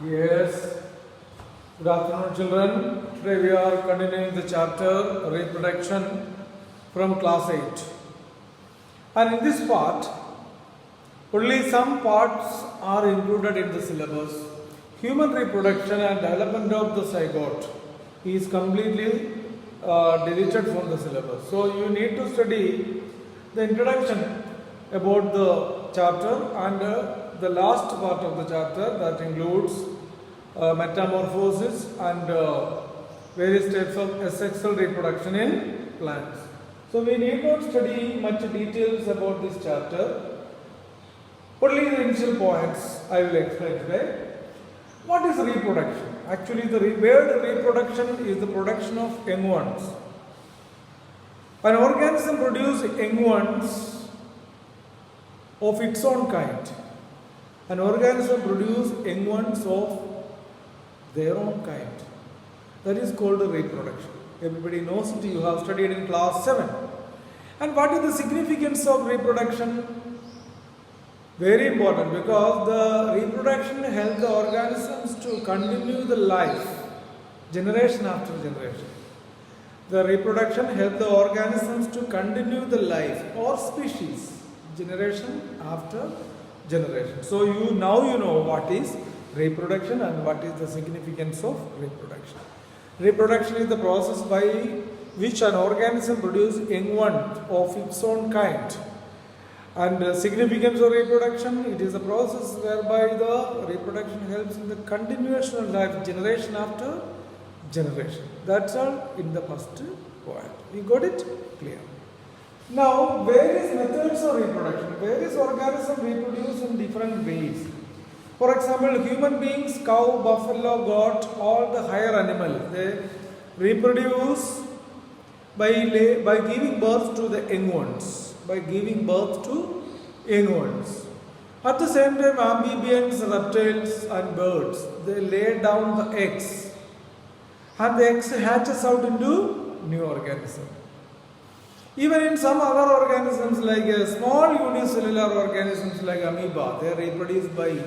Yes. Good afternoon, children. Today we are continuing the chapter reproduction from class 8. And in this part, only some parts are included in the syllabus. Human reproduction and development of the zygote is completely deleted from the syllabus. So you need to study the introduction about the chapter and the last part of the chapter that includes metamorphosis and various types of asexual reproduction in plants. So we need not study much details about this chapter. Only the initial points I will explain today. What is reproduction? Actually, the word reproduction is the production of young ones. An organism produces young ones of its own kind. An organism produces young ones of their own kind. That is called reproduction. Everybody knows it. You have studied in class 7. And what is the significance of reproduction? Very important, because the reproduction helps the organisms to continue the life generation after generation. The reproduction helps the organisms to continue the life or species generation after generation. So now you know what is reproduction and what is the significance of reproduction. Reproduction is the process by which an organism produces young one of its own kind. And the significance of reproduction, it is a process whereby the reproduction helps in the continuation of life generation after generation. That's all in the first point. You got it? Clear. Now, various methods of reproduction. Various organisms reproduce in different ways. For example, human beings, cow, buffalo, goat, all the higher animals, they reproduce by giving birth to the young ones. By giving birth to young ones. At the same time, amphibians, reptiles and birds, they lay down the eggs. And the eggs hatches out into new organism. Even in some other organisms like small unicellular organisms like amoeba, they are reproduced by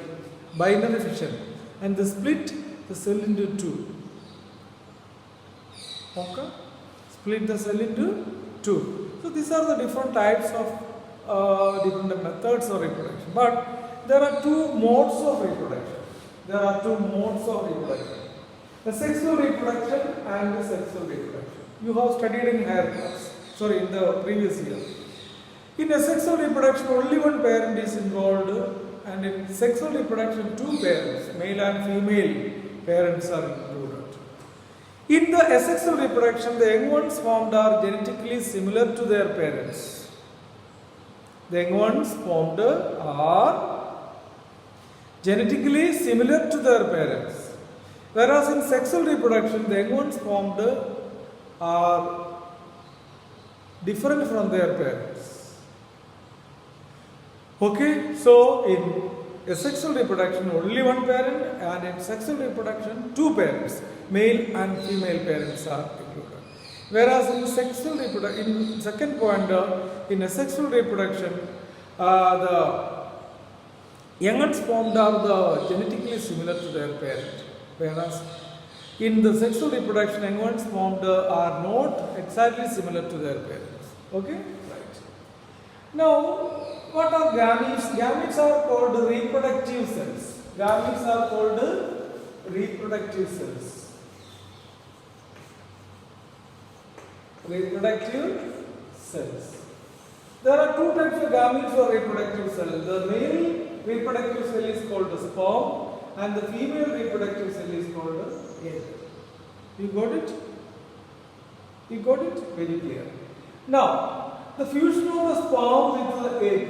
binary fission. And they split the cell into two. Okay? Split the cell into two. So these are the different types of different methods of reproduction. But there are two modes of reproduction. The sexual reproduction and the sexual reproduction. You have studied in higher class. In the previous year. In asexual reproduction, only one parent is involved, and in sexual reproduction, two parents, male and female parents are included. In the asexual reproduction, the young ones formed are genetically similar to their parents. The young ones formed are genetically similar to their parents. Whereas in sexual reproduction, the young ones formed are different from their parents. Okay, so in asexual reproduction, only one parent, and in sexual reproduction, two parents, male and female parents are included. Whereas in sexual reproduction, in second point, in asexual reproduction, the young ones formed are genetically similar to their parent. Whereas in the sexual reproduction, young ones formed are not exactly similar to their parents. Okay? Right. Now, what are gametes? Gametes are called reproductive cells. Gametes are called reproductive cells. Reproductive cells. There are two types of gametes or reproductive cells. The male reproductive cell is called the sperm, and the female reproductive cell is called the egg. You got it? You got it? Very clear. Now, the fusion of the sperm with the egg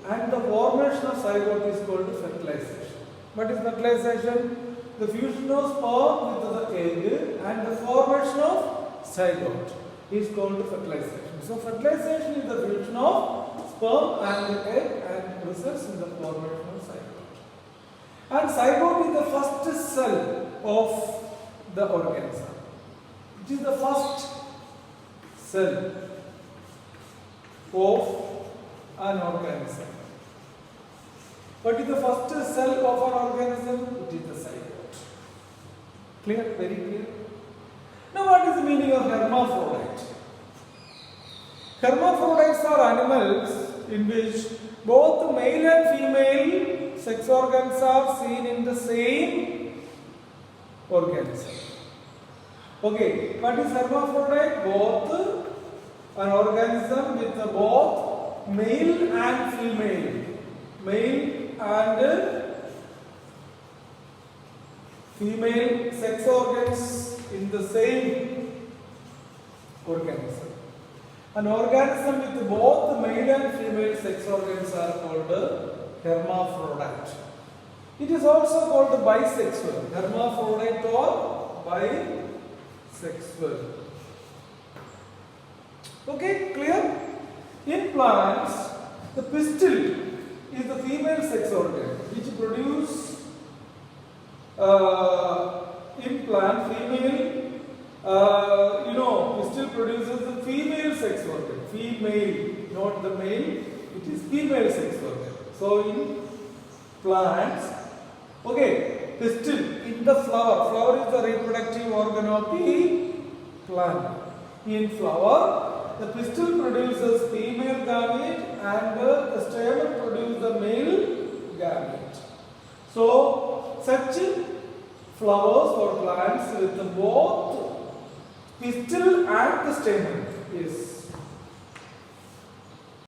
and the formation of zygote is called fertilization. What is fertilization? The fusion of sperm with the egg and the formation of zygote is called fertilization. So, fertilization is the fusion of sperm and the egg and results in the formation of zygote. And zygote is the first cell of the organism. It is the first cell of an organism. What is the first cell of an organism? It is the zygote. Clear? Very clear. Now what is the meaning of hermaphrodite? Hermaphrodites are animals in which both male and female sex organs are seen in the same organism. Okay, what is hermaphrodite? Both an organism with both male and female sex organs in the same organism. An organism with both male and female sex organs are called hermaphrodite. It is also called bisexual, hermaphrodite or bisexual. Okay, clear? In plants, the pistil is the female sex organ which produce in plant female pistil produces the female sex organ. Female, not the male, it is female sex organ. So in plants, okay, pistil in the flower. Flower is the reproductive organ of the plant. In flower, the pistil produces female gamete and the stamen produces the male gamete. So such flowers or plants with both pistil and the stamen is